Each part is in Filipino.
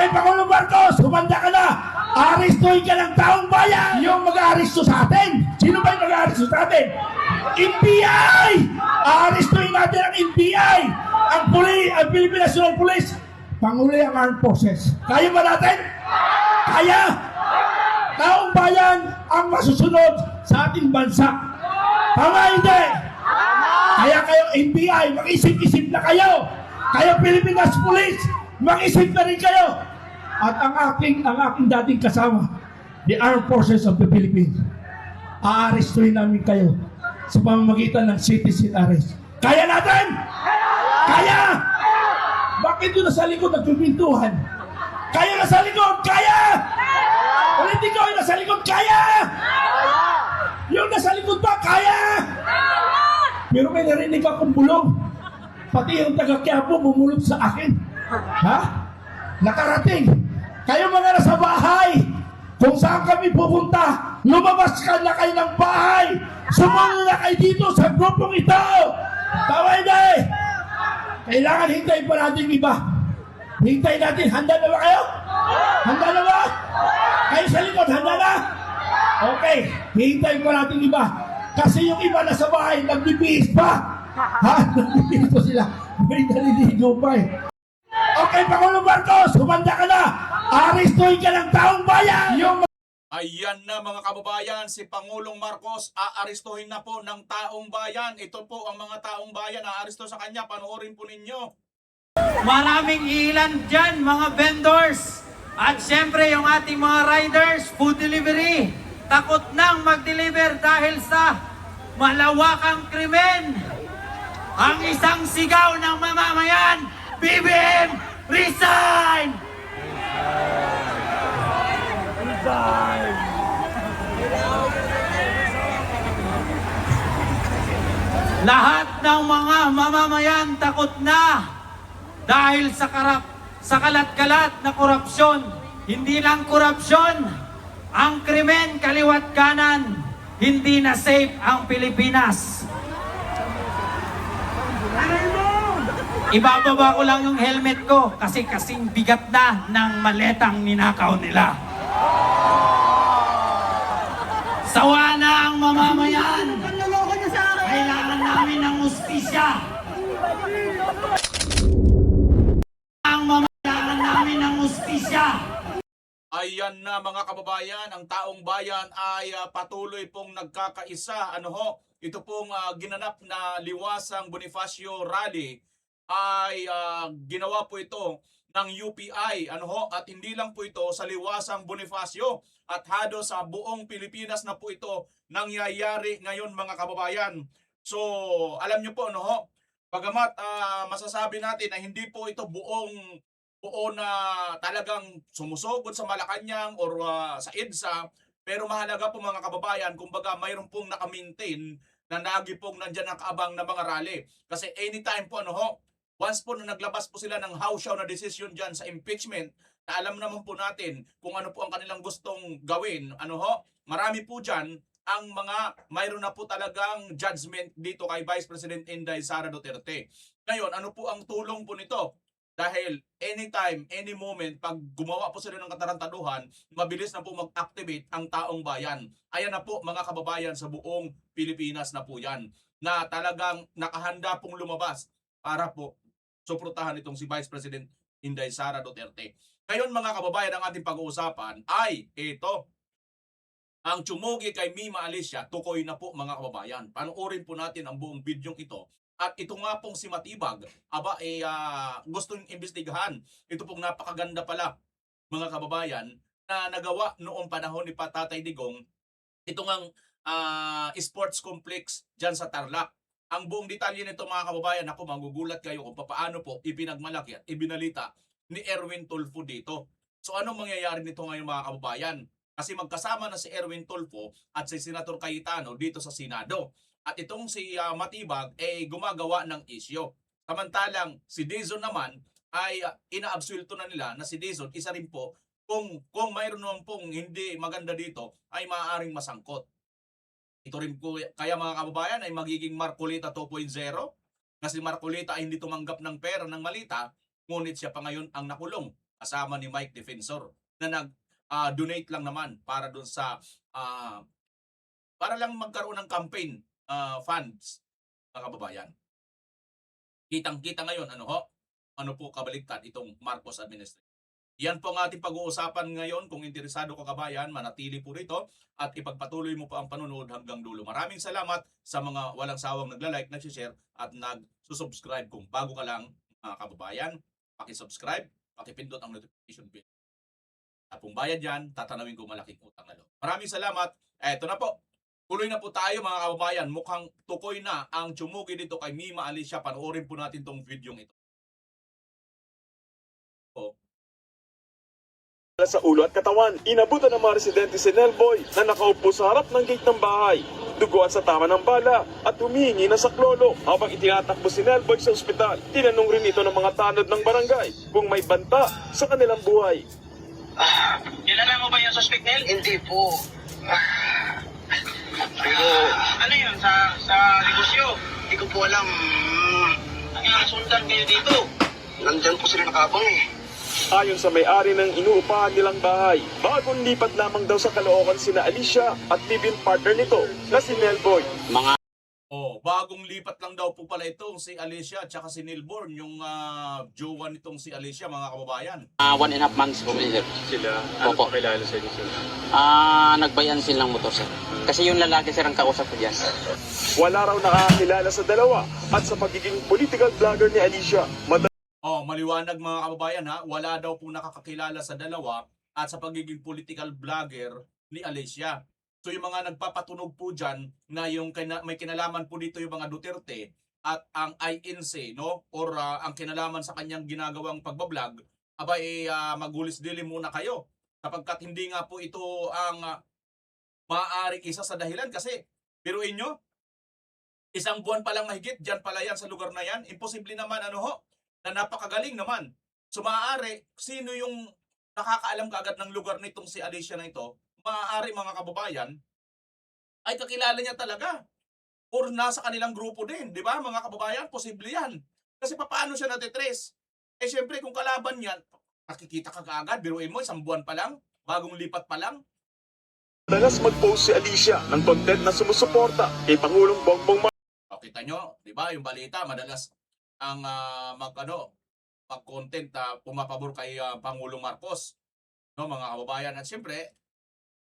Okay, Pangulong Marcos, humanda ka na. Aristuhin ka ng taong bayan. Yung mag-aaristo sa atin. Sino ba yung mag-aaristo sa atin? NBI! Aaristuhin natin ang NBI. Ang Philippine National Police. Panguli ang Armed Forces. Kaya ba natin? Kaya! Taong bayan ang masusunod sa ating bansa. Tama hindi? Kaya kayong NBI, mag-isip-isip na kayo. Kayo Pilipinas Police, mag-isip na rin kayo. At ang aking dating kasama, the Armed Forces of the Philippines, aarestuhin namin kayo sa pamamagitan ng citizen arrest. Kaya natin? Kaya! Bakit yun nasa likod nagpipintuhan? Kaya nasa likod? Kaya! Ulit ikaw yung nasa likod? Kaya! Yung nasa likod ba? Kaya! Pero may narinig akong bulong. Pati yung taga-Quiapo bumulong sa akin. Ha? Nakarating. Kayo mga nasa bahay, kung saan kami pupunta, lumabas ka na kayo ng bahay. Sumunod na kayo dito sa grupong ito. Tama hindi? Kailangan hintayin pa natin iba. Hintayin natin. Handa na ba kayo? Handa na ba? Kayo sa likod, handa na? Okay. Hintayin pa natin iba. Kasi yung iba na sa bahay, nagbibihis pa. Ha? Nagbibihis pa sila. May naliligo pa eh. Okay, Pangulong Marcos, humanda ka na. Aristuhin ka ng taong bayan. Ayan na mga kababayan, si Pangulong Marcos aaristuhin na po ng taong bayan. Ito po ang mga taong bayan aaristo sa kanya. Panoorin po ninyo. Maraming ilan dyan, mga vendors. At syempre yung ating mga riders, food delivery. Takot nang mag-deliver dahil sa malawakang krimen. Ang isang sigaw ng mamamayan, BBM, resign! Resign! Lahat ng mga mamamayan takot na dahil sa kalat-kalat na korupsyon. Hindi lang korupsyon, ang krimen kaliwat kanan. Hindi na safe ang Pilipinas. Ibababa ko lang yung helmet ko kasi kasing bigat na ng maletang ninakaw nila. Sawa na ang mamamayan. Kailangan namin ng hustisya. Kailangan namin ng hustisya. Ayan na mga kababayan, ang taong bayan ay patuloy pong nagkakaisa. Ito pong ginanap na Liwasang Bonifacio Rally ay ginawa po ito ng UPI. At hindi lang po ito sa Liwasang Bonifacio at hado sa buong Pilipinas na po ito nangyayari ngayon mga kababayan. So, alam nyo po, bagamat masasabi natin na hindi po ito buo na talagang sumusugod sa Malacanang or sa EDSA, pero mahalaga po mga kababayan, kumbaga mayroon pong naka-maintain na lagi pong nandyan nakaabang na mga rally. Kasi anytime po, once po na naglabas po sila ng house show na decision dyan sa impeachment, na alam naman po natin kung ano po ang kanilang gustong gawin, marami po dyan ang mayroon na po talagang judgment dito kay Vice President Inday Sara Duterte. Ngayon, ano po ang tulong po nito? Dahil anytime, any moment, pag gumawa po sila ng katarantaduhan, mabilis na po mag-activate ang taong bayan. Ayan na po mga kababayan sa buong Pilipinas na po yan, na talagang nakahanda pong lumabas para po suportahan itong si Vice President Inday Sara Duterte. Ngayon mga kababayan, ang ating pag-uusapan ay ito. Ang tsumugi kay Mima Alicia, tukoy na po mga kababayan. Panoorin po natin ang buong bidyong ito. At ito nga pong si Matibag, gustong imbestigahan. Ito pong napakaganda pala mga kababayan na nagawa noong panahon ni Tatay Digong. Ito ngang sports complex dyan sa Tarlac. Ang buong detalye nito mga kababayan, ako magugulat kayo kung paano po ipinagmalaki at ibinalita ni Erwin Tulfo dito. So anong mangyayari nito ngayon mga kababayan? Kasi magkasama na si Erwin Tulfo at si Senator Cayetano dito sa Senado. At itong si Matibag ay gumagawa ng isyo. Samantalang si Dizon naman ay inaabsuelto na nila na si Dizon isa rin po kung mayroon naman pong hindi maganda dito ay maaaring masangkot. Ito rin po kaya mga kababayan ay magiging Marcolita 2.0 na si Marcolita ay hindi tumanggap ng pera ng malita, ngunit siya pa ngayon ang nakulong. kasama ni Mike Defensor na nag-donate lang naman para doon sa para lang magkaroon ng campaign funds, mga kababayan. Kitang-kita ngayon, ano po kabaligtad itong Marcos administration. Yan po ang ating pag-uusapan ngayon. Kung interesado ka kabayan, manatili po rito at ipagpatuloy mo po ang panonood hanggang dulo. Maraming salamat sa mga walang sawang nagla-like, nag-share at nag-subscribe. Kung bago ka lang, mga kababayan, paki-subscribe, paki-pindot ang notification bell. At kung bayad yan, tatanawin ko malaking utang na loob. Maraming salamat. Eto na po. Tuloy na po tayo mga kababayan. Mukhang tukoy na ang tsumugi dito kay Mima Alicia. Panoorin po natin tong video ito. Sa ulo at katawan, inabutan ng mga residente si Nelboy na nakaupo sa harap ng gate ng bahay. Duguan sa tama ng bala at humihingi ng saklolo. Habang itinatakbo si Nelboy sa ospital, tinanong rin ito ng mga tanod ng barangay kung may banta sa kanilang buhay. Kilala mo ba yung suspect, Nel? Hindi po. Pero, ano yun, sa negosyo? Hindi ko po alam. Nakasundan kayo dito. Nandyan po sila nakabang eh. Ayon sa may-ari ng inuupahan nilang bahay, bagong lipat lamang daw sa Caloocan sina Alicia at live-in partner nito na si Nelboy. Bagong lipat lang daw po pala ito si Alicia at saka si Nilborn, yung jowa nitong si Alicia, mga kababayan. 1.5 months po, sir. Sila, ano po pakilala sa inyo sila? Nagbayan silang motor, sir. Kasi yung lalaki, sir, ang kausap ko dyan. Wala raw nakakilala sa dalawa at sa pagiging political vlogger ni Alicia. Maliwanag mga kababayan ha, wala daw po nakakakilala sa dalawa at sa pagiging political vlogger ni Alicia. So yung mga nagpapatunog po dyan na yung may kinalaman po dito yung mga Duterte at ang INC, no? Or ang kinalaman sa kanyang ginagawang pagbablog, magulis dilim muna kayo. Kapagkat hindi nga po ito ang maaaring isa sa dahilan kasi biruin nyo, isang buwan pa lang mahigit, dyan pala yan sa lugar na yan. Imposible naman na napakagaling naman. So maaari, sino yung nakakaalam kaagad ng lugar nitong si Alicia na ito, maaari mga kababayan, ay kakilala niya talaga. Or nasa kanilang grupo din, di ba mga kababayan? Posible yan. Kasi paano siya natitrace? Syempre kung kalaban yan, nakikita ka kaagad, biruin mo, isang buwan pa lang, bagong lipat pa lang. Madalas mag-post si Alicia ng content na sumusuporta kay Pangulong Bongbong Marcos. Kita nyo, di ba, yung balita, madalas ang mag-content pumapabor kay Pangulong Marcos, no, mga kababayan. At siyempre,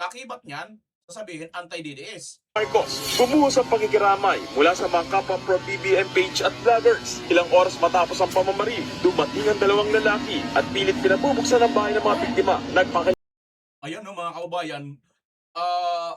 kakibat niyan, sasabihin anti-DDS. Marcos, bumuhos ang pakikiramay mula sa mga kapwa pro-BBM page at vloggers. Ilang oras matapos ang pamamaril, dumating ang dalawang lalaki at pilit pinabubuksan ang bahay ng mga biktima. Ayan no mga kababayan,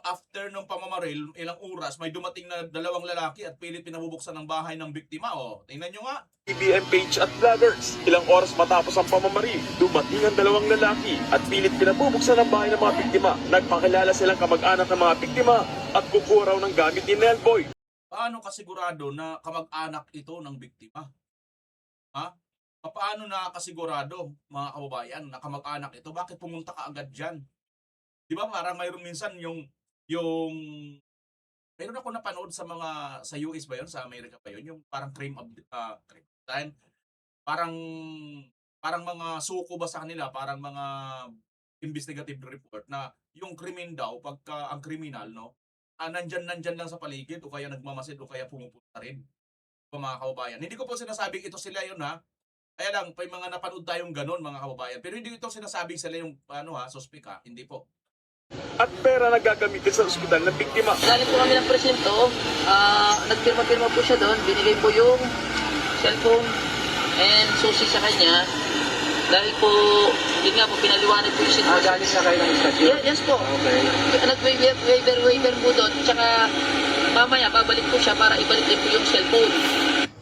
after ng pamamaril, ilang oras, may dumating na dalawang lalaki at pilit pinabubuksan ang bahay ng biktima. Tingnan nyo nga. BBM page at vloggers. Ilang oras matapos ang pamamaril, dumating ang dalawang lalaki at pilit pinabubuksan ang bahay ng mga biktima. Nagpakilala silang kamag-anak ng mga biktima at kukuha raw ng gamit ni Nelboy. Paano kasigurado na kamag-anak ito ng biktima? Paano nakakasigurado, mga kababayan, na kamag-anak ito? Bakit pumunta ka agad dyan? Di ba parang mayroon minsan yung mayroon ako napanood sa US ba yun? Sa Amerika ba yun? Yung parang crime time. Parang mga suko ba sa kanila? Parang mga investigative report na yung krimen daw, pagka ang kriminal, no? Nandyan lang sa paligid o kaya nagmamasid o kaya pumupunta rin. Mga kababayan. Hindi ko po sinasabing ito sila yun ha. Kaya lang, may mga napanood tayong ganon mga kababayan. Pero hindi ito sinasabing sila yung suspect ha. Hindi po. At pera na gagamitin sa ospital ng biktima. Galing po kami ng presinto, nagpirma-pirma po siya doon, binigay po yung cellphone and susi sa kanya. Dahil po, yun nga po, pinaliwanag po yung sitwasyon. Galing na kayo ng istasyon? Yes po. Okay. Nag-waiver po doon, tsaka mamaya babalik po siya para ibalik din po yung cellphone.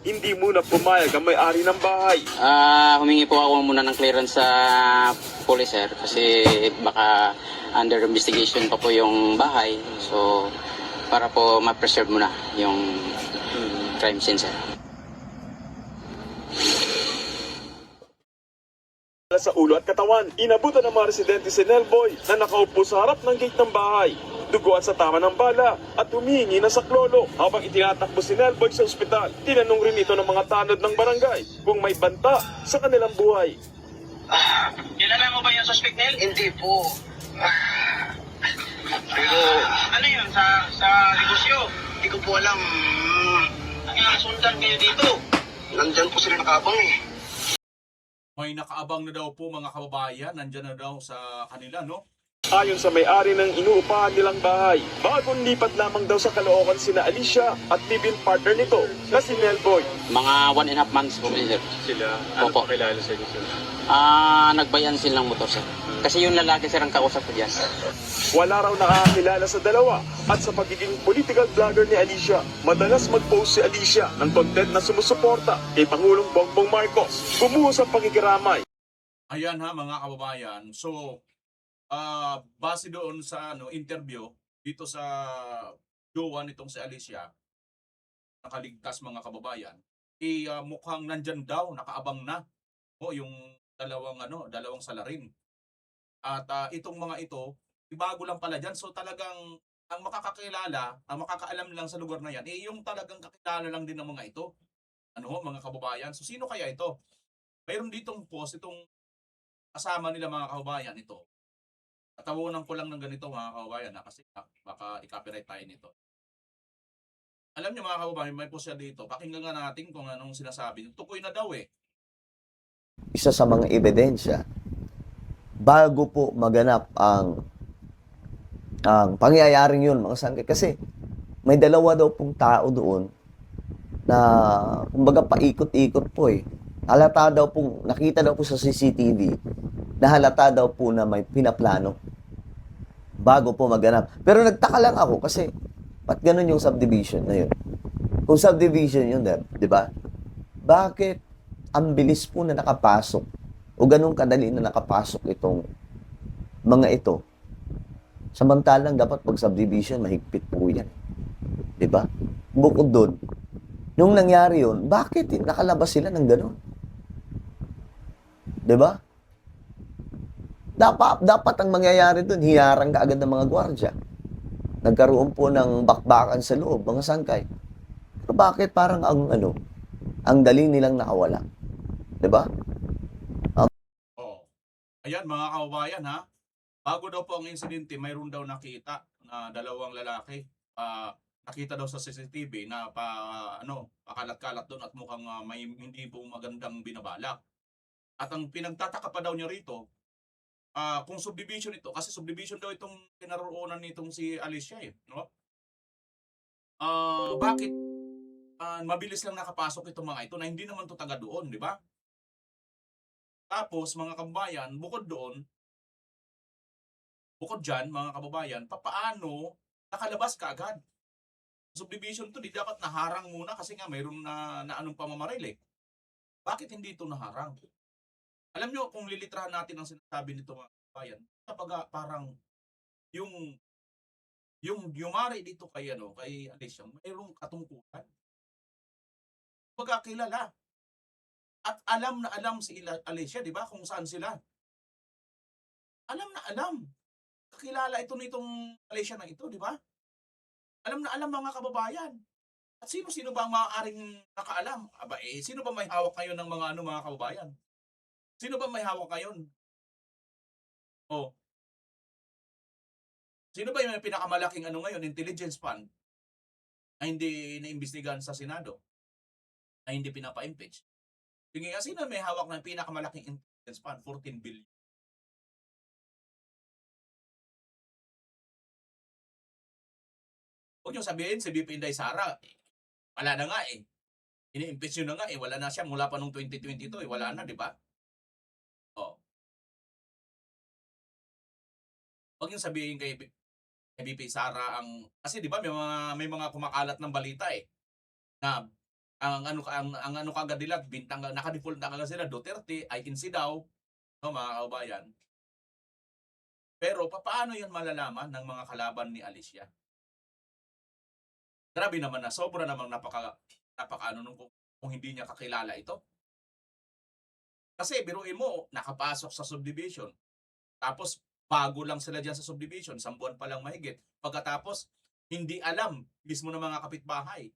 Hindi muna pumayag ang may-ari ng bahay. Humingi po ako muna ng clearance sa police, sir. Kasi baka under investigation pa po yung bahay. So, para po ma-preserve muna yung crime scene, sir. Sa ulo at katawan, inabutan ng mga residente si Nelboy na nakaupo sa harap ng gate ng bahay. Duguan sa tama ng bala at humihingi ng saklolo. Habang itinatakbo si Nelboy sa ospital, tinanong rin ito ng mga tanod ng barangay kung may banta sa kanilang buhay. Kilala mo ba yung suspect, Nel? Hindi po. Pero Ano yun, sa negosyo? hindi ko po alam. Nagkasundan kayo dito. Nandyan po sila nakabang eh. May nakaabang na daw po mga kababayan, nandyan na daw sa kanila, no? Ayon sa may-ari ng inuupahan nilang bahay, bagong lipat lamang daw sa Caloocan sina Alicia at live-in partner nito na si Nelboy. Mga 1.5 months po, sir. Sila, Opo. pakilala sa inyo sir? Nagbayan silang motor, sir. Kasi yung lalaki, sir, ang kausap ko dyan. Wala raw nakakilala sa dalawa at sa pagiging political vlogger ni Alicia, madalas mag-post si Alicia ng content na sumusuporta kay Pangulong Bongbong Marcos. Bumuhos ang pakikiramay. Ayan ha mga kababayan. So, base doon sa interview dito sa jowa nitong si Alicia, nakaligtas mga kababayan, mukhang nandyan daw, nakaabang na yung dalawang salarin. At itong mga ito, bago lang pala dyan. So talagang ang makakakilala, ang makakaalam lang sa lugar na yan, yung talagang kakilala lang din ng mga ito. Mga kababayan. So sino kaya ito? Mayroon ditong post, itong kasama nila mga kababayan ito. Tatawanan ko lang ng ganito mga kababayan kasi baka i-copyright tayo nito. Alam niyo mga kababayan, may post siya dito. Pakinggan nga natin kung anong sinasabi. Tukoy na daw Isa sa mga ebidensya bago po maganap ang pangyayaring yun, mga sangkay. Kasi may dalawa daw pong tao doon na kumbaga paikot-ikot po eh. Halata daw pong, nakita daw po sa CCTV na halata daw po na may pinaplano bago po maganap. Pero nagtaka lang ako kasi ba't ganun yung subdivision na yun? Kung subdivision yun, di ba? Bakit ang bilis po na nakapasok o ganun kadali na nakapasok itong mga ito? Samantalang dapat pag subdivision, mahigpit po yan. Di ba? Bukod doon, nung nangyari yun, bakit nakalabas sila ng ganun? Di ba? Dapat ang mangyayari doon, hinarang ka agad ng mga gwardya. Nagkaroon po ng bakbakan sa loob, mga sangkay. Pero bakit parang ang dali nilang nakawala? 'Di ba? Ayan mga kababayan ha. Bago daw po ang insidente, mayroon daw nakita na dalawang lalaki. Nakita daw sa CCTV na pakalat-kalat doon at mukhang may hindi po magandang binabalak. At ang pinagtataka pa daw niya rito, kung subdivision ito, kasi subdivision daw itong kinaroonan nitong si Alicia no? Bakit mabilis lang nakapasok itong mga ito na hindi naman to taga doon, di ba? Tapos mga kababayan, bukod dyan mga kababayan, papaano nakalabas ka agad? Subdivision to, di dapat naharang muna kasi nga mayroon na anong pamamaril Bakit hindi ito naharang? Alam nyo, kung lilitrahan natin ang sinasabi nito mga kababayan, kapag parang yung yumari dito kay Alicia, mayroong katungkulan. Kilala. At alam na alam si Alicia, di ba, kung saan sila. Alam na alam. Kakilala ito nitong Alicia na ito, di ba? Alam na alam mga kababayan. At sino ba ang maaaring nakaalam? Sino ba may hawak ngayon ng mga kababayan? Sino ba may hawak ngayon? Sino ba yung pinakamalaking ngayon, intelligence fund na hindi naimbestigahan sa Senado? Na hindi pinapa-impeach? Sige nga, sino may hawak ng pinakamalaking intelligence fund? 14 billion. Huwag nyo sabihin si BP Inday Sara, wala na nga ini-impeach nyo na nga wala na siya mula pa nung 2022 wala na, di ba? Huwag yung sabihin kay BP Sara kasi 'di ba may mga kumakalat ng balita na ang kagad nila bintang naka-default na kagad sila Duterte ay INC daw, no mga kababayan. Pero paano 'yan malalaman ng mga kalaban ni Alicia? Grabe naman na sobra namang napaka kung hindi niya kakilala ito. Kasi biruin mo, nakapasok sa subdivision. Tapos bago lang sila dyan sa subdivision, 1 buwan pa lang mahigit. Pagkatapos, hindi alam mismo ng mga kapitbahay.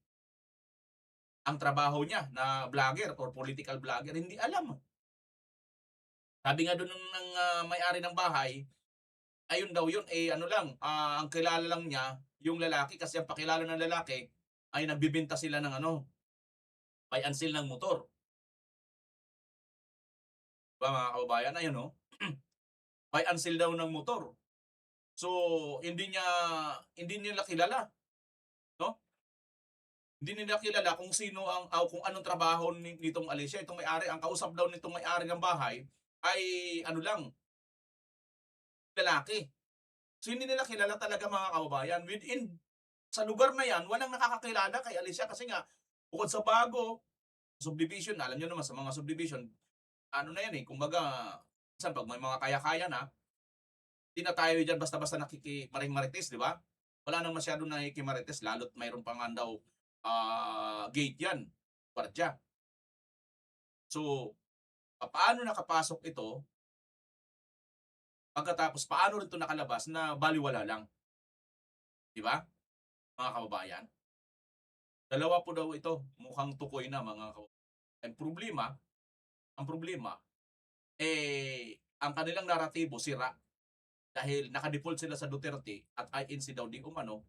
Ang trabaho niya na vlogger or political vlogger, hindi alam. Sabi nga doon ng may-ari ng bahay, ayun daw yun, ano lang, ang kilala lang niya, yung lalaki, kasi ang pakilala ng lalaki, ay nagbibenta sila ng buy and sell ng motor. Diba mga kababayan, ayun no? Buy and sell daw ng motor. So, hindi nila kilala, no? Hindi nila kilala kung sino kung anong trabaho nitong Alicia, itong may-ari, ang kausap daw nitong may-ari ng bahay ay lalaki. So, hindi nila kilala talaga mga kababayan. Sa lugar na yan, walang nakakakilala kay Alicia kasi nga, bukod sa bago, subdivision, alam nyo naman sa mga subdivision, ano na yan kumbaga, minsan pag may mga kaya-kaya na, hindi na tayo dyan basta-basta nakikimaring-marites, di ba? Wala nang masyado nakikimarites, lalo't mayroon pa nga daw gate yan, gwardiya. So, paano nakapasok ito? Pagkatapos, paano rin ito nakalabas na baliwala lang? Di ba? Mga kababayan. Dalawa po daw ito. Mukhang tukoy na mga kababayan. Ang problema, ang kanilang naratibo sira. Dahil nakadefault sila sa Duterte at INC daw di umano.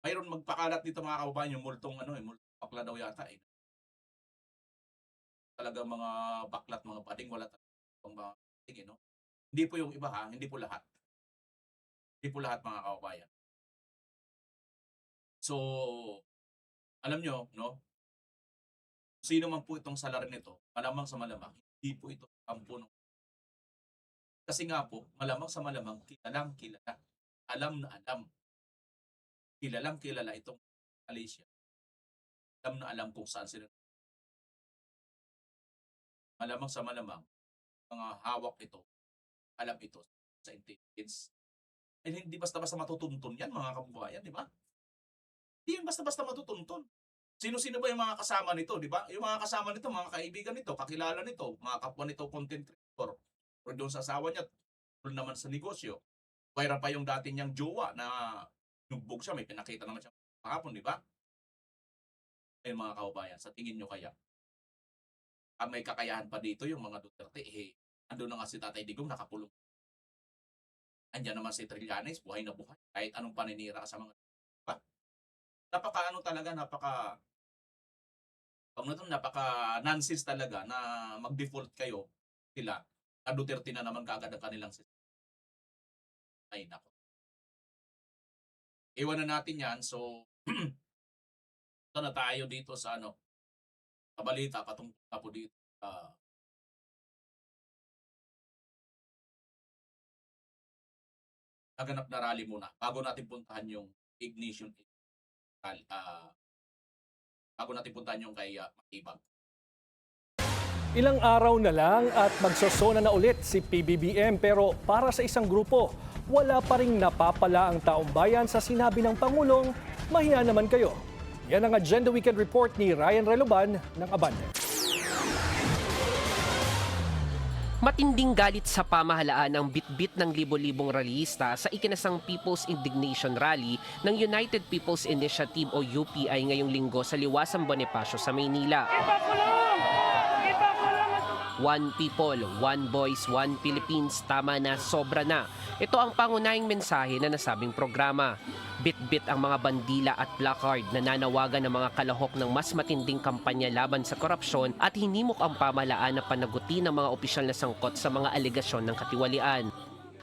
Mayroon magpakalat dito mga kababayan yung multong multong bakla daw yata Talaga mga baklat, mga bading, wala talagang mga bading, no? Hindi po yung iba ha, hindi po lahat. Hindi po lahat mga kababayan. So, alam nyo, no? Sino man po itong salarin nito, malamang sa malamang, hindi po ito kampo ng. Kasi nga po, malamang sa malamang, kilalang kilala. Alam na alam. Kilalang kilala itong Alicia. Alam na alam kung saan sila. Malamang sa malamang, mga hawak ito, alam ito sa intelligence. Hindi basta-basta matutuntun yan mga kababayan, di ba? Hindi yan basta-basta matutuntun. Sino-sino ba yung mga kasama nito, di ba? Yung mga kasama nito, mga kaibigan nito, kakilala nito, mga kapwa nito content creator. O doon sa asawa niya, doon naman sa negosyo. Mayroon pa yung dati niyang jowa na nugbog siya, may pinakita naman siya kahapon, di ba? Ayun mga kababayan, sa tingin nyo kaya, may kakayahan pa dito yung mga Duterte, ando na nga si Tatay Digong nakapulong. Andiyan naman si Trillanes, buhay na buhay. Kahit anong paninira sa mga diba? Napaka nonsense talaga na mag-default kayo sila. Duterte na naman kaagad ang kanilang system. Ay nako. Iwan na natin yan. So, ito na tayo dito sa sa balita patungkol po dito. Naganap na rally muna bago natin puntahan yung ignition rally. Bago natin puntahan yung kay Matibag. Ilang araw na lang at magsosona na ulit si PBBM pero para sa isang grupo, wala pa ring napapala ang taong bayan sa sinabi ng Pangulong, mahiya naman kayo. Yan ang Agenda Weekend Report ni Ryan Reloban ng Abante. Matinding galit sa pamahalaan ang bitbit ng libo-libong rallyista sa ikinasang People's Indignation Rally ng United People's Initiative o UPI ngayong linggo sa Liwasang Bonifacio sa Maynila. One people, one voice, one Philippines, tama na, sobra na. Ito ang pangunahing mensahe na nasabing programa. Bit-bit ang mga bandila at placard na nanawagan ng mga kalahok ng mas matinding kampanya laban sa korupsyon at hinimok ang pamahalaan na panagutin ng mga opisyal na sangkot sa mga alegasyon ng katiwalian.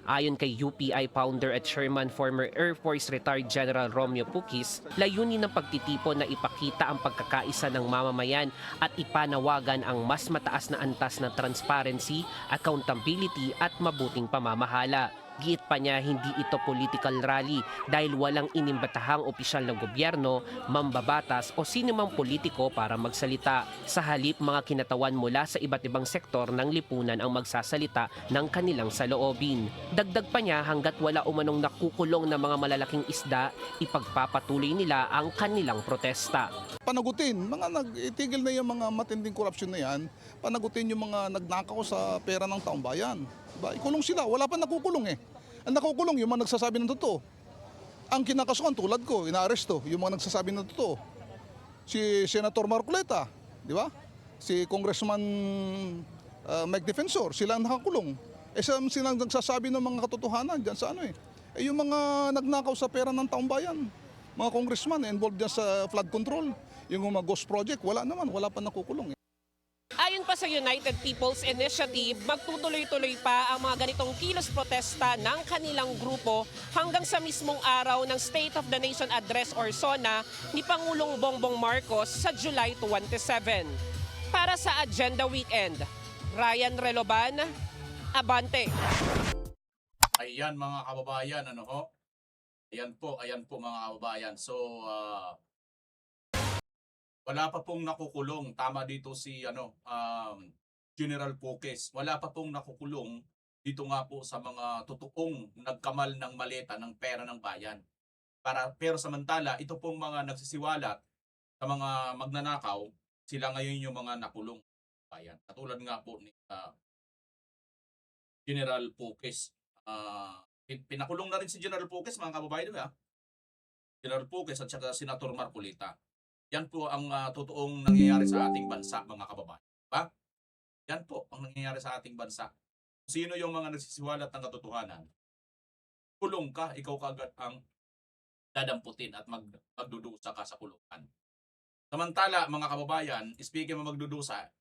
Ayon kay UPI founder at chairman former Air Force retired General Romeo Pukis, layunin ng pagtitipon na ipakita ang pagkakaisa ng mamamayan at ipanawagan ang mas mataas na antas ng transparency, accountability at mabuting pamamahala. Giit pa niya hindi ito political rally dahil walang inimbatahang opisyal ng gobyerno, mambabatas o sinumang politiko para magsalita. Sa halip, mga kinatawan mula sa iba't ibang sektor ng lipunan ang magsasalita ng kanilang saloobin. Dagdag pa niya hanggat wala umanong nakukulong na mga malalaking isda, ipagpapatuloy nila ang kanilang protesta. Panagutin, itigil na yung mga matinding korupsyon na yan, panagutin yung mga nagnakaw sa pera ng taong bayan. Ikulong sila, wala pa nakukulong Ang nakukulong yung mga nagsasabi ng totoo. Ang kinakasuhan tulad ko, inaaresto yung mga nagsasabi ng totoo. Si Senator Marcoleta, di ba? Si Congressman Mike Defensor, sila ang nakakulong. Silang nagsasabi ng mga katotohanan dyan sa ano eh. Yung mga nagnakaw sa pera ng taong bayan, mga congressman involved dyan sa flood control, yung mga ghost project, wala pa nakukulong. Ayon pa sa United People's Initiative, magtutuloy-tuloy pa ang mga ganitong kilos protesta ng kanilang grupo hanggang sa mismong araw ng State of the Nation Address or SONA ni Pangulong Bongbong Marcos sa July 27. Para sa Agenda Weekend, Ryan Reloban, Abante. Ayan mga kababayan, ano ho? Ayan po mga kababayan. So, wala pa pong nakukulong. Tama dito si General Poques. Wala pa pong nakukulong dito nga po sa mga totoong nagkamal ng maleta ng pera ng bayan. Pero samantala, ito pong mga nagsisiwalat sa mga magnanakaw, sila ngayon yung mga nakulong bayan. Katulad nga po ni General Poques. Pinakulong na rin si General Poques, mga kababayan, di ba? General Poques at saka Senator Marcolita. Yan po ang totoong nangyayari sa ating bansa, mga kababayan. Diba? Yan po ang nangyayari sa ating bansa. Sino yung mga nagsisiwalat ng katotohanan? Kulong ka, ikaw kagad ang dadamputin at magdudusa ka sa kulungan. Samantala, mga kababayan, speaking of magdudusa,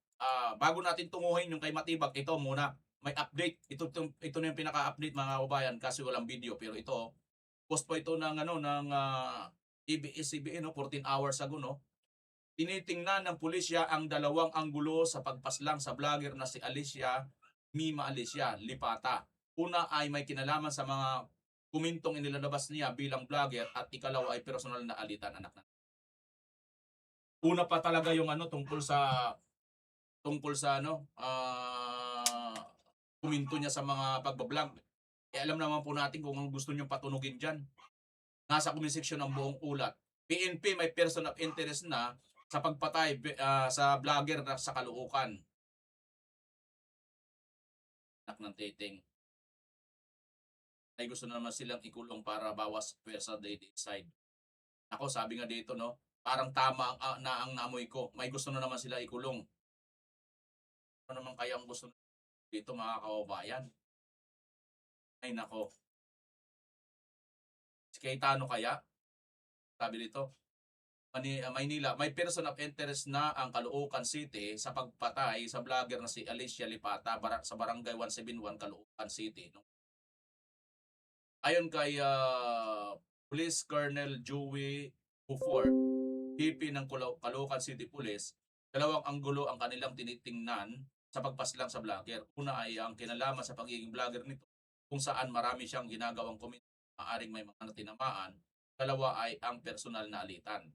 bago natin tunguhin yung kay Matibag, ito muna, may update. Ito na yung pinaka-update, mga kababayan, kasi walang video. Pero ito, post po ito ng ABS-CBN 14 hours ago, no? Tinitingnan ng pulisya ang dalawang anggulo sa pagpaslang sa vlogger na si Mima Alicia Lipata. Una ay may kinalaman sa mga kumintong inilalabas niya bilang vlogger at ikalawa ay personal na alitan anak na. Una pa talaga yung tungkol sa kuminto niya sa mga pagbablog. Alam naman po natin kung ang gusto niyong patunugin diyan. Nasa comment section ng buong ulat. PNP may person of interest na sa pagpatay sa vlogger na sa Caloocan. Anak ng titing. Ay gusto na naman silang ikulong para bawas pwersa they decide. Ako, sabi nga dito, no, parang tama ang naamoy ko. May gusto na naman sila ikulong. Ano naman kaya ang gusto dito, mga kababayan? Ay nako. Si Cayetano kaya? Sabi dito, Maynila, may person of interest na ang Caloocan City sa pagpatay sa vlogger na si Alicia Lipata sa barangay 171 Caloocan City. No? Ayon kay Police Colonel Joey Bufor, VP ng Caloocan City Police, dalawang anggulo ang kanilang tinitingnan sa pagpaslang sa vlogger. Una ay ang kinalaman sa pagiging vlogger nito kung saan marami siyang ginagawang comment, maaring may mga natinamaan. Dalawa ay ang personal na alitan.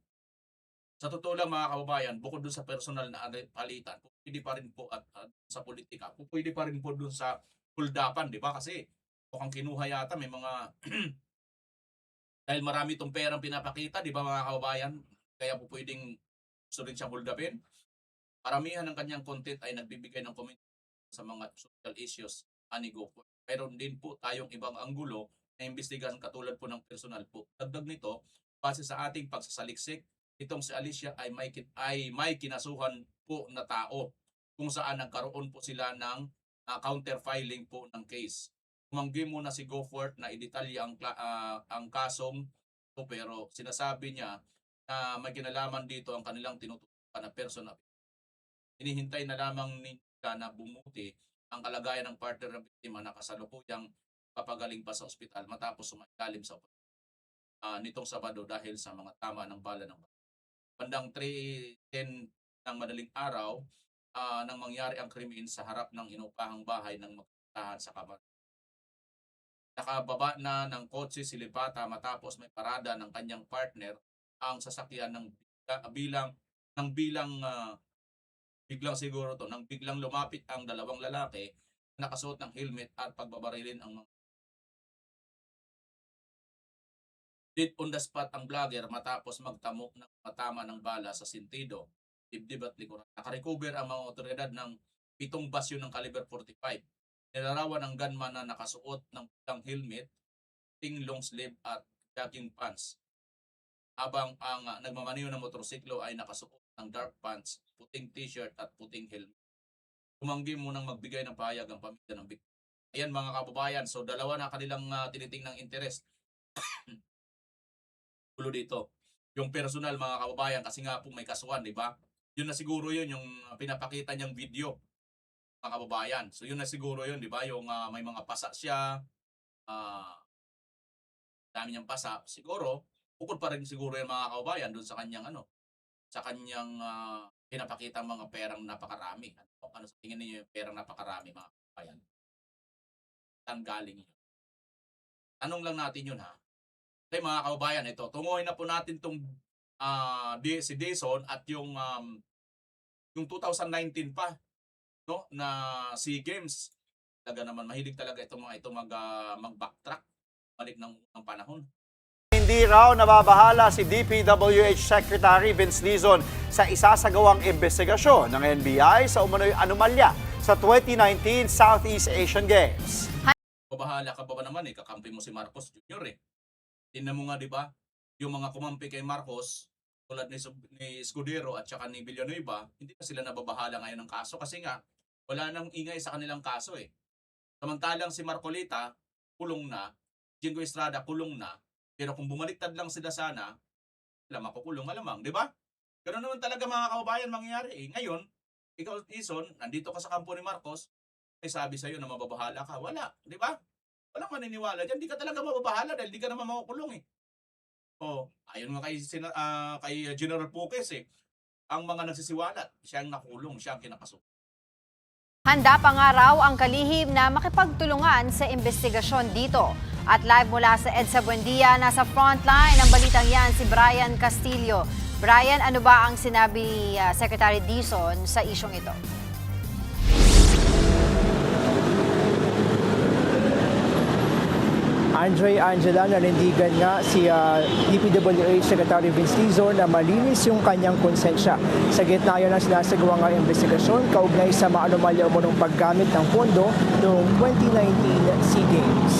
Sa totoo lang, mga kababayan, bukod dun sa personal na alitan, pwede pa rin po at sa politika, pwede pa rin po dun sa huldapan, di ba? Kasi mukhang kinuha yata, may mga dahil marami itong perang pinapakita, di ba, mga kababayan? Kaya po pwedeng gusto rin siyang huldapin. Paramihan ng kanyang content ay nagbibigay ng comment sa mga social issues ani Gopher. Pero din po tayong ibang anggulo na imbestigahan katulad po ng personal po. Dagdag nito, base sa ating pagsasaliksik, itong si Alicia ay may kinasuhan po na tao kung saan nagkaroon po sila ng counter-filing po ng case. Tumanggi muna si Goforth na idetalya ang kasong ito, pero sinasabi niya na may kinalaman dito ang kanilang tinututukan na personal. Hinihintay na lamang nila na bumuti ang kalagayan ng partner ng biktima na kasalukuyang papagaling pa sa ospital matapos sumailalim sa nitong Sabado dahil sa mga tama ng bala ng bandang 3:10 ng madaling araw nang mangyari ang krimen sa harap ng inupahang bahay ng magtahan sa Kamat. Nakababa na ng kotse si Lipata matapos may parada ng kanyang partner ang sasakyan biglang lumapit ang dalawang lalaki na nakasuot ng helmet at pagbabarilin ang mga dead on the spot ang vlogger matapos magtamok ng matama ng bala sa sentido, dibdib at likuran. Nakarecover ang mga otoridad ng 7 basyo ng caliber 45. Nilarawan ng gunman na nakasuot ng pulang helmet, puting long sleeve at jogging pants. Habang ang nagmamaniho ng motorsiklo ay nakasuot ng dark pants, puting t-shirt at puting helmet. tumanggi munang magbigay ng pahayag ang pamilya ng biktima. Ayan mga kababayan, so dalawa na kanilang tinitingnang interest. Ulo dito. Yung personal mga kababayan kasi nga po may kasuhan, di ba? Yun na siguro yun yung pinapakita niyang video mga kababayan. So yun na siguro yun, di ba? Yung may mga pasa siya, dami niyang pasa. Siguro, bukod pa rin siguro yung mga kababayan doon sa kanyang sa kanyang pinapakita mga perang napakarami. Ano sa tingin niyo yung perang napakarami mga kababayan? Saan galing yun? Tanong lang natin yun ha. Okay mga kababayan, ito, tunguhin na po natin itong si Dizon at yung 2019 pa no na SEA Games. Talaga naman mahilig talaga itong mga ito mag-backtrack balik ng panahon. Hindi raw nababahala si DPWH Secretary Vince Dizon sa isasagawang investigasyon ng NBI sa umano'y anomalya sa 2019 Southeast Asian Games. Babahala ka ba naman kakampi mo si Marcos Jr. Tingnan mo nga 'di ba? Yung mga kumampi kay Marcos tulad ni Escudero at saka ni Villanueva, hindi na sila nababahala ngayon ng kaso kasi nga wala nang ingay sa kanilang kaso Samantalang si Marcolita kulong na, Jingo Estrada kulong na, pero kung bumaliktad lang sila sana, sila makukulong malamang, 'di ba? Ganoon naman talaga mga kababayan mangyayari. Ngayon, ikaw Dizon, nandito ka sa kampo ni Marcos, ay sabi sa iyo na mababahala ka. Wala, 'di ba? Walang maniniwala diyan, di ka talaga mababahala dahil di ka naman makukulong ayon nga kay General Puques ang mga nagsisiwalat, siya ang nakulong, siya ang kinakasuhan. Handa pa nga raw ang kalihim na makipagtulungan sa investigasyon dito. At live mula sa EDSA Buendia, nasa frontline ng balitang yan si Brian Castillo. Brian, ano ba ang sinabi ni Secretary Dizon sa isyong ito? Andre Angela, nanindigan nga si DPWH Secretary Vince Dizon na malinis yung kanyang konsensya. Sa gitna yan ang sinasagawa ng investigasyon kaugnay sa maanomalya umunong paggamit ng pondo noong 2019 SEA Games.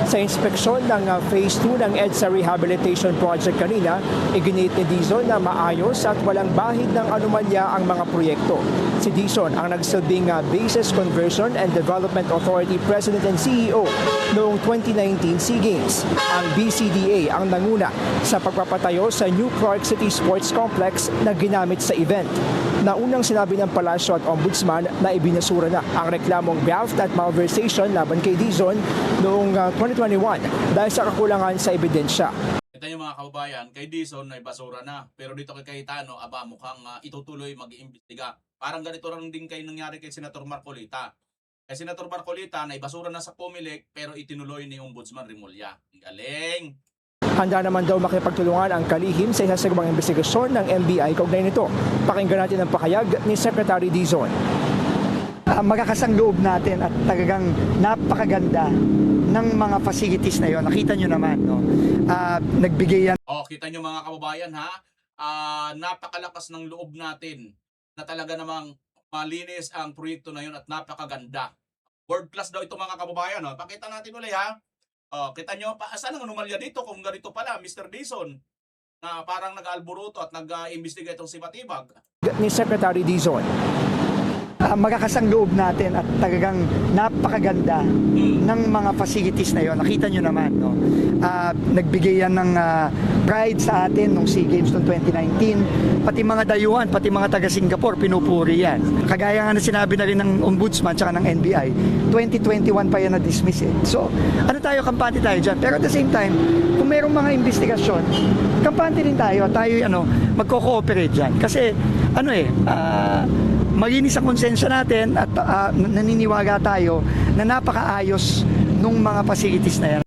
Sa inspeksyon ng Phase 2 ng EDSA Rehabilitation Project kanina, iginit ni Dizon na maayos at walang bahid ng anomalya ang mga proyekto. Si Dizon ang nagsilbing Bases Conversion and Development Authority President and CEO noong 2019 SEA Games. Ang BCDA ang nanguna sa pagpapatayo sa New Clark City Sports Complex na ginamit sa event. Naunang sinabi ng Palasyo at Ombudsman na ibinasura na ang reklamong graft at malversation laban kay Dizon noong 2021 dahil sa kakulangan sa ebidensya. Kita niyo mga kababayan, kay Dizon ay basura na. Pero dito kay Cayetano, mukhang itutuloy mag-iimbestiga. Parang ganito rin din kayo nangyari kay Senator Marcolita. Kay Senator Marcolita, na ibasura na sa Comelec pero itinuloy ni Ombudsman Remulla. Galing! Handa naman daw makipagtulungan ang kalihim sa isasagawang investigasyon ng NBI kaugnay nito. Pakinggan natin ang pakayag ni Secretary Dizon. Magkakasang loob natin at talagang napakaganda ng mga facilities na yon. Nakita nyo naman, no? Nagbigay yan. Kita nyo mga kababayan napakalakas ng loob natin na talaga namang malinis ang proyekto na yon at napakaganda. World class daw ito mga kababayan. Pakita natin ulit kita nyo, saan ang anomalya dito kung ganito pala, Mr. Dizon, na parang nag-alburuto at nag-imbestiga itong si Matibag. Ni Secretary Dizon. Magkakasang loob natin at talagang napakaganda ng mga facilities na yon. Nakita nyo naman, no? Nagbigay yan ng pride sa atin nung SEA Games noong 2019. Pati mga dayuhan, pati mga taga Singapore, pinupuri yan. Kagaya nga na sinabi na rin ng Ombudsman tsaka ng NBI, 2021 pa yan na-dismiss So, kampante tayo dyan. Pero at the same time, kung mayroong mga investigasyon, kampante rin tayo. Tayo, magko-cooperate dyan. Kasi, malinis ang konsensya natin at naniniwala tayo na napakaayos nung mga facilities na yan.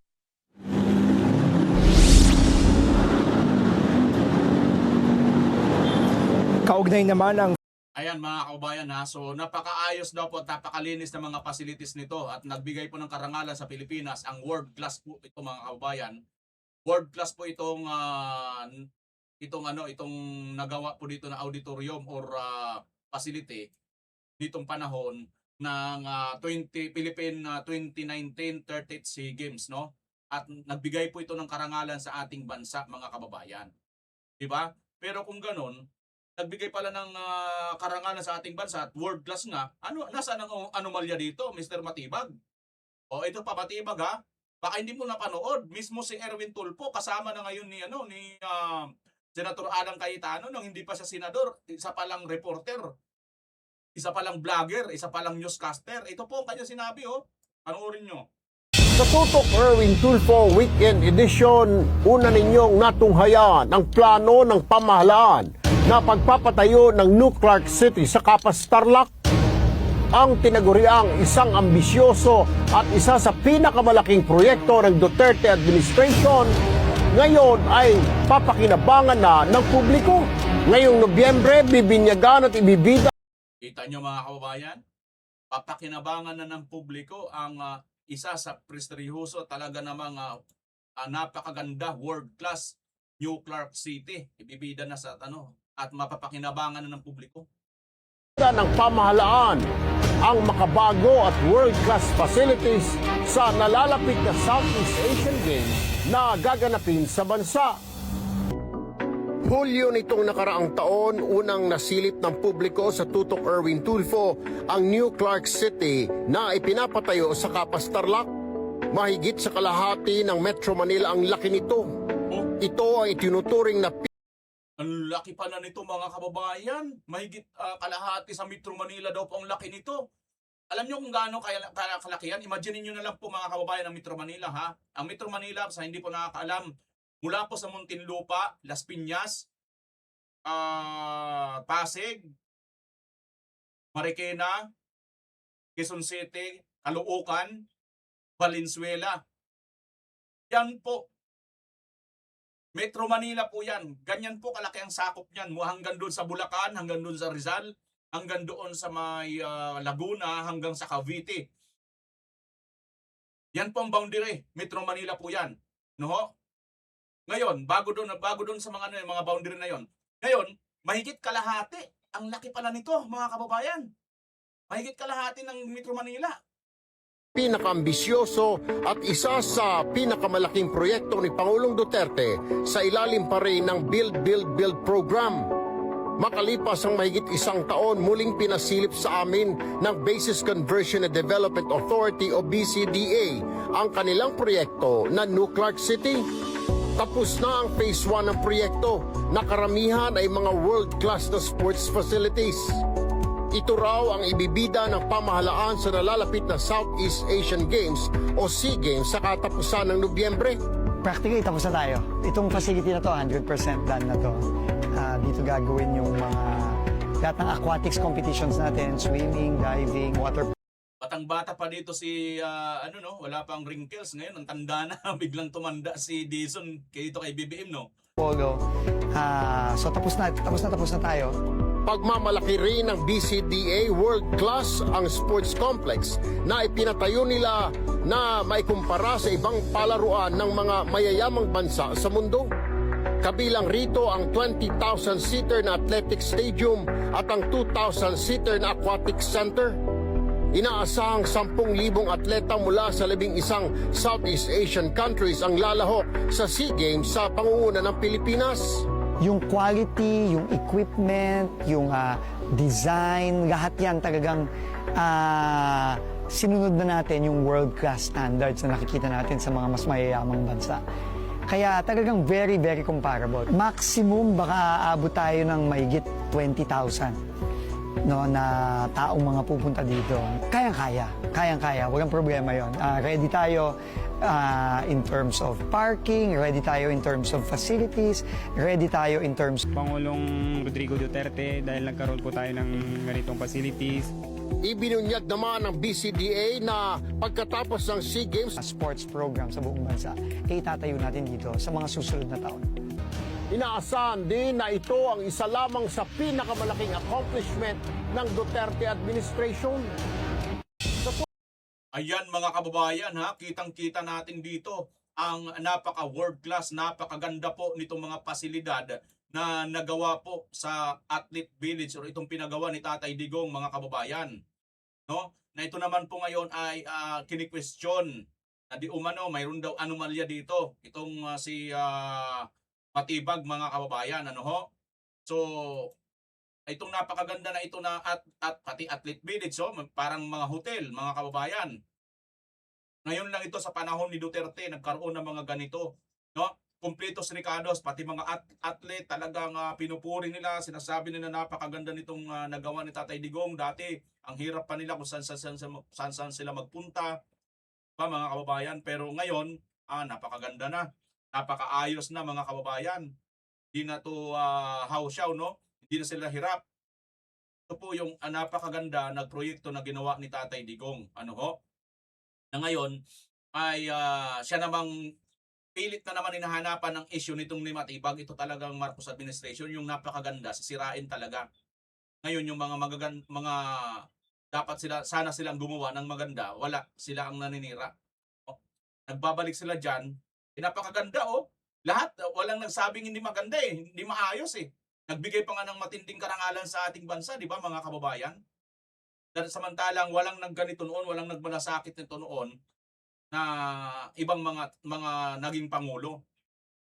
Kaugnay naman ang Ayan mga kababayan so napakaayos daw po at napakalinis ng mga facilities nito at nagbigay po ng karangalan sa Pilipinas ang world class po ito mga kababayan. World class po itong nagawa po dito na auditorium or facility nitong panahon ng Philippine 2019 30th SEA Games, no? At nagbigay po ito ng karangalan sa ating bansa mga kababayan. 'Di ba? Pero kung ganoon, nagbigay pala ng karangalan sa ating bansa at world class nga. Nasaan ang anomalya dito, Mr. Matibag? O ito pa, Matibag ha. Baka hindi mo napanood. Mismo si Erwin Tulfo kasama na ngayon ni Senator Alan Cayetano nung hindi pa siya senador. Isa palang reporter, isa palang vlogger, isa palang newscaster. Ito po ang kanya sinabi, oh. Panoorin nyo. Sa Tutok Erwin Tulfo Weekend Edition, una ninyong natunghayan ang plano ng pamahalaan na pagpapatayo ng New Clark City sa Capas, Tarlac. Ang tinaguriang isang ambisyoso at isa sa pinakamalaking proyekto ng Duterte administration, ngayon ay papakinabangan na ng publiko. Ngayong Nobyembre, bibinyagan at ibibida. Kita nyo mga kababayan, papakinabangan na ng publiko ang isa sa prestigiyoso talaga namang napakaganda world-class New Clark City. Ibibida na sa at mapapakinabangan na ng publiko. Ng pamahalaan ang makabago at world-class facilities sa nalalapit na Southeast Asian Games na gaganapin sa bansa. Hulyo nitong nakaraang taon, unang nasilip ng publiko sa Tutok Erwin Tulfo ang New Clark City na ipinapatayo sa Capas, Tarlac. Mahigit sa kalahati ng Metro Manila ang laki nito. Ito ay itinuturing na Ang laki pala nito mga kababayan. Mahigit kalahati sa Metro Manila daw po ang laki nito. Alam nyo kung gaano kalakihan? Imagine niyo na lang po mga kababayan ng Metro Manila ha. Ang Metro Manila, sa hindi po nakakaalam, mula po sa Muntinlupa, Las Piñas, Pasig, Marikina, Quezon City, Caloocan, Valenzuela. Yan po. Metro Manila po yan. Ganyan po kalaki ang sakop niyan. Hanggang doon sa Bulacan, hanggang doon sa Rizal, hanggang doon sa may Laguna, hanggang sa Cavite. Yan po ang boundary. Metro Manila po yan. No? Ngayon, bago doon sa mga boundary na yon. Ngayon, mahigit kalahati. Ang laki pala nito, mga kababayan. Mahigit kalahati ng Metro Manila. Pinakaambisyoso at isa sa pinakamalaking proyekto ni Pangulong Duterte sa ilalim pa rin ng Build, Build, Build program. Makalipas ang mahigit isang taon, muling pinasilip sa amin ng Basis Conversion and Development Authority o BCDA ang kanilang proyekto na New Clark City. Tapos na ang Phase 1 ng proyekto na karamihan ay mga world-class na sports facilities. Ito raw ang ibibida ng pamahalaan sa nalalapit na Southeast Asian Games o SEA Games sa katapusan ng Nobyembre. Practically, tapos na tayo. Itong facility na to, 100% done na to. Dito gagawin yung mga lahat ng aquatics competitions natin, swimming, diving, water. Batang-bata pa dito si, wala pang wrinkles. Ngayon, ang tanda na, biglang tumanda si Dizon dito kay BBM, no? Polo. So tapos na tayo. Pagmamalaki rin ng BCDA world-class ang sports complex na ipinatayo nila na maikumpara sa ibang palaruan ng mga mayayamang bansa sa mundo. Kabilang rito ang 20,000-seater na athletic stadium at ang 2,000-seater na aquatic center. Inaasahang 10,000 atleta mula sa 11 Southeast Asian countries ang lalahok sa SEA Games sa pangunguna ng Pilipinas. Yung quality, yung equipment, yung design, lahat yan talagang sinunod na natin yung world-class standards na nakikita natin sa mga mas mayayamang bansa. Kaya talagang very, very comparable. Maximum baka aabot tayo ng mahigit 20,000 na taong mga pupunta dito. Kayang-kaya. Walang problema yon. Ready tayo in terms of parking, ready tayo in terms of facilities, ready tayo in terms... Pangulong Rodrigo Duterte, dahil nagkaroon po tayo ng ganitong facilities. Ibinunyag naman ng BCDA na pagkatapos ng SEA Games, sports program sa buong bansa, itatayo natin dito sa mga susunod na taon. Inaasahan din na ito ang isa lamang sa pinakamalaking accomplishment ng Duterte administration. Ayan mga kababayan ha, kitang-kita natin dito ang napaka-world class, napakaganda po nitong mga pasilidad na nagawa po sa Athlete Village o itong pinagawa ni Tatay Digong mga kababayan. No? Na ito naman po ngayon ay kini-question na di umano mayroon daw anomalya dito. Itong si Matibag mga kababayan, ano ho? So itong napakaganda na ito na at pati athlete village, so parang mga hotel, mga kababayan. Ngayon lang ito sa panahon ni Duterte nagkaroon ng mga ganito, no? Kumpletos Ricados, pati mga athlete talagang pinupuri nila, sinasabi nila napakaganda nitong nagawa ni Tatay Digong. Dati ang hirap pa nila kung saan sila magpunta, pa mga kababayan, pero ngayon napakaganda na, napakaayos na mga kababayan. Hindi na to hausyaw, no? Hindi na sila hirap. Ito po yung napakaganda na proyekto na ginawa ni Tatay Digong. Ano ho? Na ngayon ay siya namang pilit na naman hinahanapan ng issue nitong ni Matibag. Ito talagang Marcos administration, yung napakaganda, sisirain talaga. Ngayon yung mga dapat sana silang gumawa ng maganda, wala, sila ang naninira. Nagbabalik sila diyan. Napakaganda Lahat, walang nagsabing hindi maganda hindi maayos Nagbigay pa nga ng matinding karangalan sa ating bansa, di ba mga kababayan? Dahil samantalang walang nagganito noon, walang nagmalasakit nito noon na ibang mga naging pangulo.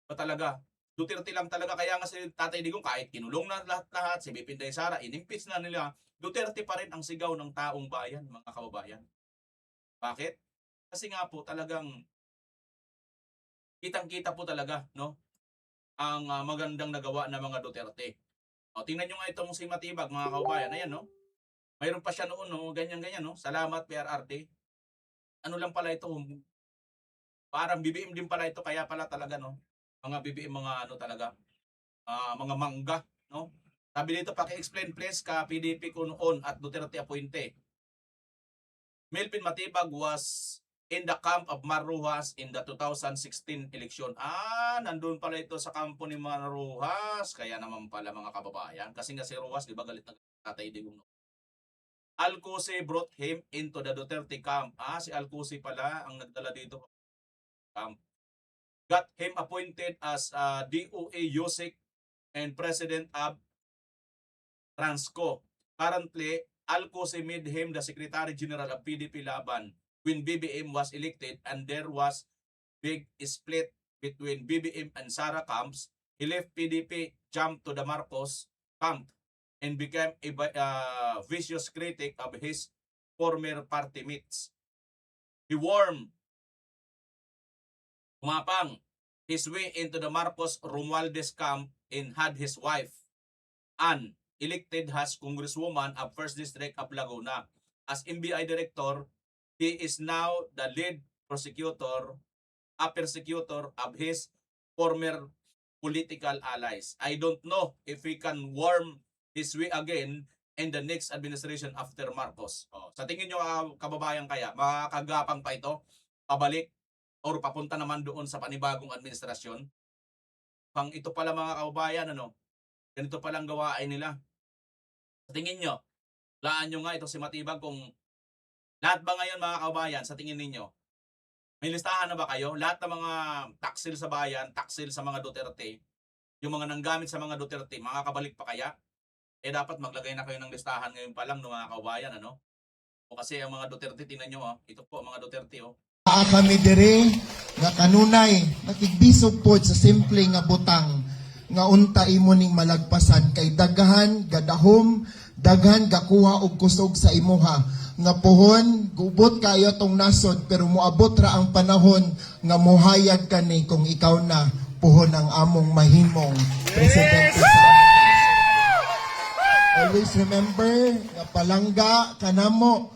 Pa talaga, Duterte lang talaga. Kaya nga si Tatay Digong kahit kinulong na lahat, si BP Inday Sara, inimpeach na nila, Duterte pa rin ang sigaw ng taong bayan, mga kababayan. Bakit? Kasi nga po talagang kitang-kita po talaga, no? Ang magandang nagawa ng mga Duterte. Tingnan nyo nga itong si Matibag, mga kababayan. Ayan, no? Mayroon pa siya noon, no? Ganyan-ganyan, no? Salamat, PRRD. Ano lang pala ito? Parang BBM din pala ito, kaya pala talaga, no? Mga BBM, mga ano talaga, mga mangga, no? Sabi dito, paki-explain please ka PDP ko noon at Duterte appointe. Melvin Matibag was in the camp of Marrojas in the 2016 election. Nandun pala ito sa kampo ni Marrojas. Kaya naman pala mga kababayan. Kasi nga si Rojas, di ba galit na Tatay Digong? Alcose brought him into the Duterte camp. Si Alcose pala ang nagdala dito. Got him appointed as DOA Yusik and President of Transco. Currently, Alcose made him the Secretary General of PDP Laban when BBM was elected and there was big split between BBM and Sara camps. He left PDP, jumped to the Marcos camp, and became a vicious critic of his former party mates. He umapang his way into the Marcos Romualdez camp and had his wife, Ann, elected as Congresswoman of 1st District of Laguna. As NBI Director, he is now the lead persecutor of his former political allies. I don't know if we can warm his way again in the next administration after Marcos. Sa tingin nyo, kababayan, kaya makakagapang pa ito, pabalik, or papunta naman doon sa panibagong administrasyon? Ito pala mga kababayan, ganito palang gawain nila. Sa tingin nyo, laan nyo nga ito si Matibag kung lahat ba ngayon mga kababayan, sa tingin ninyo, may listahan na ba kayo? Lahat ng mga taksil sa bayan, taksil sa mga Duterte, yung mga nanggamit sa mga Duterte, makakabalik pa kaya? Dapat maglagay na kayo ng listahan ngayon pa lang, mga kababayan, O kasi ang mga Duterte, tingnan nyo, ito po mga Duterte, Kami dire nga kanunay nakigbisog pod sa simple nga butang nga unta imo ning malagpasan kay daghan gadahom daghan gakuha og kusog sa imuha nga pohon gubot kayo tong nasod pero moabot ra ang panahon nga mohayag kani kung ikaw na pohon ang among mahimong presidente sa always remember nga palangga kanamo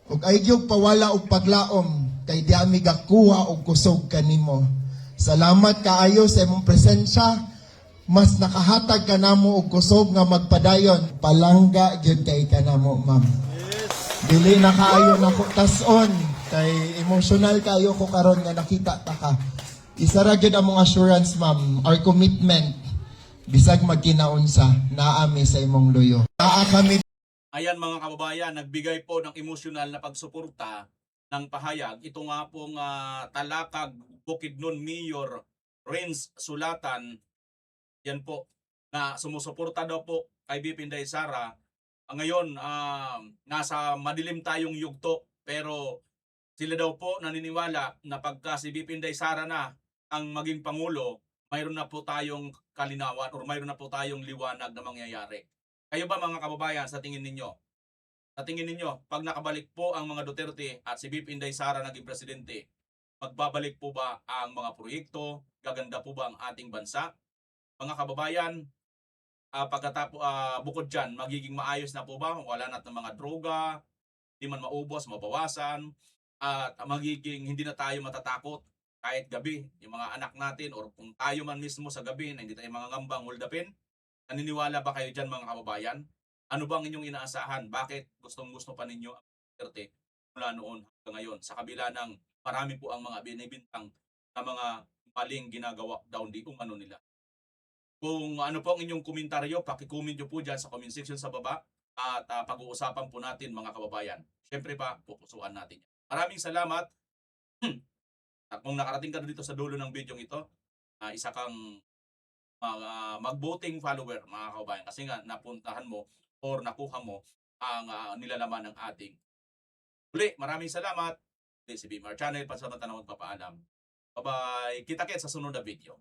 ug aygyog pawala og paglaom kay di ami gakuha og kusog kanimo. Salamat kaayo sa imong presensya. Mas nakahatag kanamo og kusog nga magpadayon. Palangga gyud kay kanamo, ma'am. Dili na kaayo nako tas-on kay emotional kaayo ko karon nga nakita ta ka. Isa ra gyud among assurance, ma'am. Our commitment bisag magkinaunsa naa mi sa imong luyo. Naa kami. Ayan mga kababayan, nagbigay po ng emosyonal na pagsuporta ng pahayag. Ito nga pong Talakag Bukidnon Mayor Renz Sulatan, yan po, na sumusuporta daw po kay BP Inday Sara. Ngayon, nasa madilim tayong yugto, pero sila daw po naniniwala na pagka si BP Inday Sara na ang maging Pangulo, mayroon na po tayong kalinawan or mayroon na po tayong liwanag na mangyayari. Kayo ba mga kababayan, sa tingin ninyo? Sa tingin ninyo, pag nakabalik po ang mga Duterte at si BP Inday Sara naging presidente, magbabalik po ba ang mga proyekto? Gaganda po ba ang ating bansa? Mga kababayan, bukod dyan, magiging maayos na po ba? Wala na ng mga droga, hindi man maubos, mabawasan, at magiging hindi na tayo matatakot kahit gabi. Yung mga anak natin or kung tayo man mismo sa gabi na hindi tayo mga ngambang holdupin, naniniwala ba kayo dyan mga kababayan? Ano bang inyong inaasahan? Bakit gustong-gusto pa ninyo ang Duterte mula noon hanggang ngayon? Sa kabila ng marami po ang mga binibintang na mga maling ginagawa daw di umano nila. Kung ano po ang inyong komentaryo, paki-comment nyo po dyan sa comment section sa baba at pag-uusapan po natin mga kababayan. Siyempre pa, pupusuan natin yan. Maraming salamat. At kung nakarating ka dito sa dulo ng video ito, isa kang mag-voting follower mga kababayan kasi nga napuntahan mo or nakuha mo ang nilalaman ng ating. Uli, maraming salamat. Si BMR Channel, pasalamatan na magpapaalam. Bye-bye. Kita-kits sa sunod na video.